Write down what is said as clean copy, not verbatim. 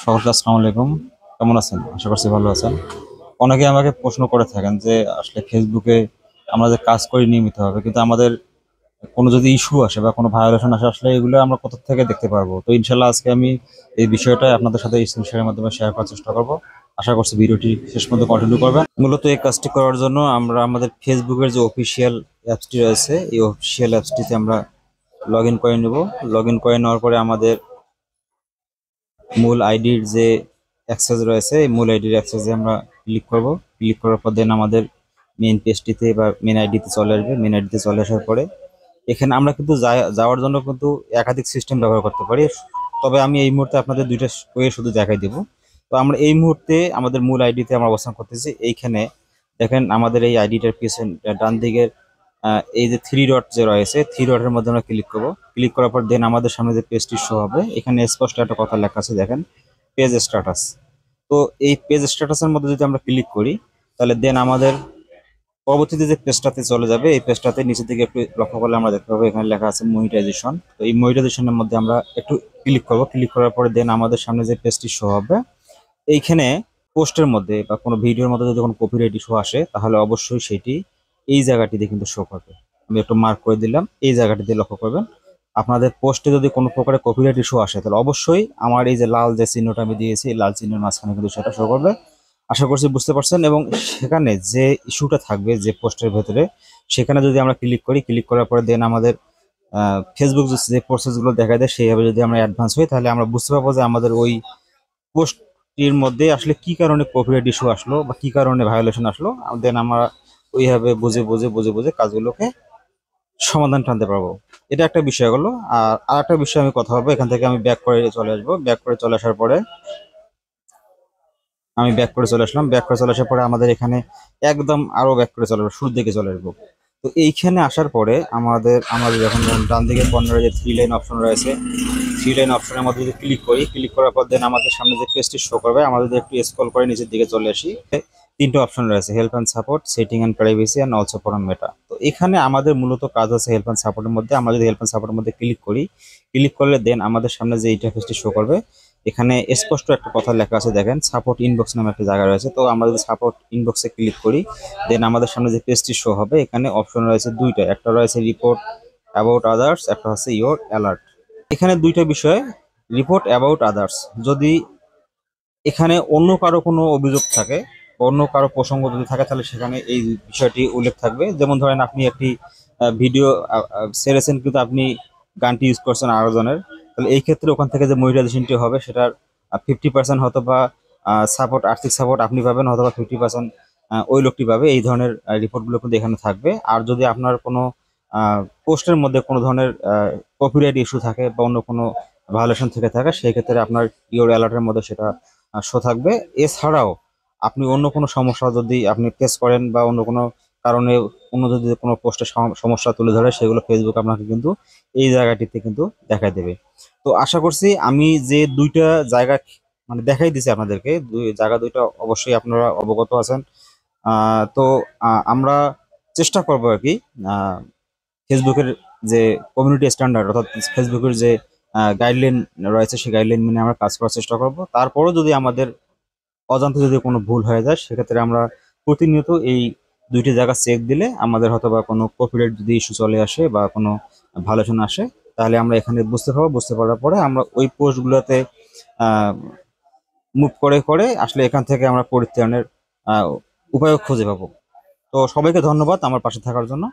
সকলকে আসসালামু আলাইকুম। কেমন আছেন? আশা করছি ভালো আছেন। অনেকে আমাকে প্রশ্ন করে থাকেন যে আসলে ফেসবুকে আমরা যে কাজ করি নিয়মিতভাবে, কিন্তু আমাদের কোনো যদি ইস্যু আসে বা কোনো ভায়োলেশন আসে, আসলে এগুলো আমরা কোথা থেকে দেখতে পারবো? তো ইনশাল্লাহ আজকে আমি এই বিষয়টা আপনাদের সাথে স্ক্রিন শেয়ারের মাধ্যমে শেয়ার করার চেষ্টা করব। আশা করছি ভিডিওটি শেষ পর্যন্ত কন্টিনিউ করবেন। মূলত এই কাজটি করার জন্য আমরা আমাদের ফেসবুকের যে অফিসিয়াল অ্যাপসটি রয়েছে, এই অফিসিয়াল অ্যাপসটিতে আমরা লগ ইন করে নেব। লগ ইন করে নেওয়ার পরে আমাদের মূল আইডির যে অ্যাক্সেস রয়েছে, এই মূল আইডির অ্যাক্সেসে আমরা ক্লিক করব। ক্লিক করার পর দেন আমাদের মেইন পেজটিতে বা মেন আইডিতে চলে আসবে। মেন আইডিতে চলে আসার পরে এখানে আমরা কিন্তু যাওয়ার জন্য কিন্তু একাধিক সিস্টেম ব্যবহার করতে পারি। তবে আমি এই মুহূর্তে আপনাদের দুইটা ওয়ে শুধু দেখাই দেব। তো আমরা এই মুহূর্তে আমাদের মূল আইডিতে আমরা অবস্থান করতেছি। এইখানে দেখেন আমাদের এই আইডিটার পিছন ডান দিকের এই যে থ্রি ডট যে রয়েছে, থ্রি ডটের মধ্যে আমরা ক্লিক করব। ক্লিক করার পর দেন আমাদের সামনে যে পেজটি শো হবে, এখানে স্পষ্ট একটা কথা লেখা আছে, দেখেন পেজ স্ট্যাটাস। তো এই পেজ স্ট্যাটাসের মধ্যে যদি আমরা ক্লিক করি, তাহলে দেন আমাদের পরবর্তীতে যে পেজটাতে চলে যাবে, এই পেজটাতে নিচের দিকে একটু লক্ষ্য করলে আমরা দেখতে পাবো এখানে লেখা আছে মনিটাইজেশন। তো এই মনিটাইজেশনের মধ্যে আমরা একটু ক্লিক করব। ক্লিক করার পরে দেন আমাদের সামনে যে পেজটি শো হবে, এইখানে পোস্টের মধ্যে বা কোনো ভিডিওর মধ্যে যদি কোনো কপিরাইট ইস্যু আসে, তাহলে অবশ্যই সেটি এই জায়গাটিতে কিন্তু শো করবে। আমি একটু মার্ক করে দিলাম, এই জায়গাটিতে লক্ষ্য করবেন। আপনাদের পোস্টে যদি কোনো প্রকারের কপিরাইট ইস্যু আসে, তাহলে অবশ্যই আমার এই যে লাল যে চিহ্নটা আমি দিয়েছি, এই লাল চিহ্নের মাঝখানে কিন্তু সেটা শো করবে। আশা করছি বুঝতে পারছেন। এবং সেখানে যে ইস্যুটা থাকবে যে পোস্টের ভেতরে, সেখানে যদি আমরা ক্লিক করি, ক্লিক করার পরে দেন আমাদের ফেসবুক যে প্রসেসগুলো দেখা দেয়, সেইভাবে যদি আমরা অ্যাডভান্স হই, তাহলে আমরা বুঝতে পারবো যে আমাদের ওই পোস্টটির মধ্যে আসলে কি কারণে কপিরাইট ইস্যু আসলো বা কি কারণে ভায়োলেশন আসলো। দেন আমরা ওইভাবে বুঝে বুঝে কাজগুলোকে সমাধান টানতে পারবো। এটা একটা বিষয় হলো। আর একটা বিষয় আমি কথা বলবো, এখান থেকে আমি ব্যাক করে চলে আসবো। ব্যাক করে চলে আসার পরে আমি ব্যাক করে চলে আসলাম। ব্যাক করে চলে আসার পরে আমাদের এখানে একদম আরো ব্যাক করে চলে আসবো, শুরুর দিকে চলে আসবো। তো এইখানে আসার পরে আমাদের যখন ডান দিকে কর্নারে যে থ্রি লাইন অপশন রয়েছে, থ্রি লাইন অপশনের মধ্যে যদি ক্লিক করি, ক্লিক করার পর দেন আমাদের সামনে যে পেজটি শো করবে, আমাদের যদি একটু স্ক্রল করে নিচের দিকে চলে আসি, তিনটে অপশন রয়েছে, help and support, setting and privacy and also for Meta. তো এখানে আমাদের মূলত কাজ আছে হেল্প অ্যান্ড সাপোর্টের মধ্যে। আমরা যদি হেল্প অ্যান্ড সাপোর্টের মধ্যে ক্লিক করি, ক্লিক করলে দেন আমাদের সামনে যে ইন্টারফেসটি শো করবে, এখানে স্পষ্ট একটা কথা লেখা আছে, দেখেন সাপোর্ট ইনবক্স নামে একটা জায়গা রয়েছে। তো আমরা যদি সাপোর্ট ইনবক্সে ক্লিক করি, দেন আমাদের সামনে যে পেজটি শো হবে, এখানে অপশন রয়েছে দুইটা, একটা রয়েছে রিপোর্ট অ্যাবাউট আদার্স, একটা হচ্ছে ইওর অ্যালার্ট। এখানে দুইটা বিষয়, রিপোর্ট অ্যাবাউট আদার্স, যদি এখানে অন্য কারো কোনো অভিযোগ থাকে, অন্য কারো প্রসঙ্গ যদি থাকে, তাহলে সেখানে এই বিষয়টি উল্লেখ থাকবে। যেমন ধরেন আপনি একটি ভিডিও ছেড়েছেন, কিন্তু আপনি গানটি ইউজ করছেন আরো জনের, তাহলে এই ক্ষেত্রে ওখান থেকে যে মনিটাইজেশনটি হবে, সেটার 50% হয়তো বা সাপোর্ট, আর্থিক সাপোর্ট আপনি পাবেন, হয়তো বা 50% ওই লোকটি পাবে। এই ধরনের রিপোর্টগুলো কিন্তু এখানে থাকবে। আর যদি আপনার কোনো পোস্টের মধ্যে কোনো ধরনের কপিরাইট ইস্যু থাকে বা অন্য কোনো ভায়োলেশন থেকে থাকে, সেই ক্ষেত্রে আপনার ইওর অ্যালার্টের মধ্যে সেটা শো থাকবে। এছাড়াও আপনি অন্য কোনো সমস্যা যদি আপনি ফেস করেন বা অন্য কোনো কারণে অন্য যদি কোনো পোস্টে সমস্যা তুলে ধরে, সেগুলো ফেসবুক আপনাকে কিন্তু এই জায়গাটিতে কিন্তু দেখাই দেবে। তো আশা করছি আমি যে দুইটা জায়গা মানে দেখাই দিছি আপনাদেরকে, দুই জায়গা দুইটা অবশ্যই আপনারা অবগত আছেন। তো আমরা চেষ্টা করবো আর কি ফেসবুকের যে কমিউনিটি স্ট্যান্ডার্ড, অর্থাৎ ফেসবুকের যে গাইডলাইন রয়েছে, সেই গাইডলাইন মেনে আমরা কাজ করার চেষ্টা করব। তারপরেও যদি আমাদের অজান্তে যদি কোনো ভুল হয়ে যায়, সেক্ষেত্রে আমরা প্রতিনিয়ত এই দুইটি জায়গা চেক দিলে আমাদের হয়তো বা কোনো কপিরাইট যদি ইস্যু চলে আসে বা কোনো ভায়োলেশন আসে, তাহলে আমরা এখানে বুঝতে পারবো। বুঝতে পারার পরে আমরা ওই পোস্টগুলোতে মুভ করে করে আসলে এখান থেকে আমরা পরিত্রাণের আহ, উপায় খুঁজে পাবো। তো সবাইকে ধন্যবাদ আমার পাশে থাকার জন্য।